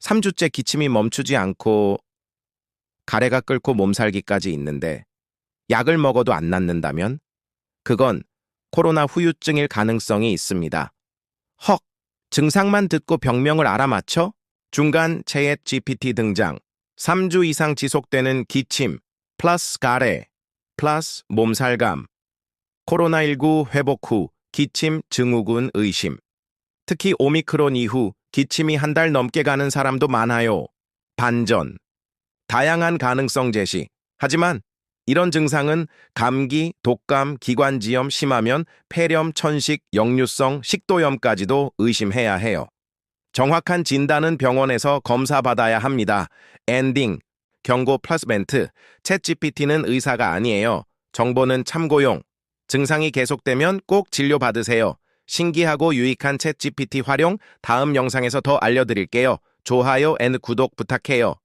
3주째 기침이 멈추지 않고 가래가 끓고 몸살기까지 있는데 약을 먹어도 안 낫는다면 그건 코로나 후유증일 가능성이 있습니다. 헉, 증상만 듣고 병명을 알아맞혀? 중간 챗 GPT 등장. 3주 이상 지속되는 기침, 플러스 가래, 플러스 몸살감. 코로나19 회복 후 기침 증후군 의심. 특히 오미크론 이후 기침이 한 달 넘게 가는 사람도 많아요. 반전. 다양한 가능성 제시. 하지만 이런 증상은 감기, 독감, 기관지염 심하면 폐렴, 천식, 역류성 식도염까지도 의심해야 해요. 정확한 진단은 병원에서 검사받아야 합니다. 엔딩, 경고 플러스 멘트, 챗GPT는 의사가 아니에요. 정보는 참고용. 증상이 계속되면 꼭 진료받으세요. 신기하고 유익한 챗GPT 활용 다음 영상에서 더 알려드릴게요. 좋아요 앤 구독 부탁해요.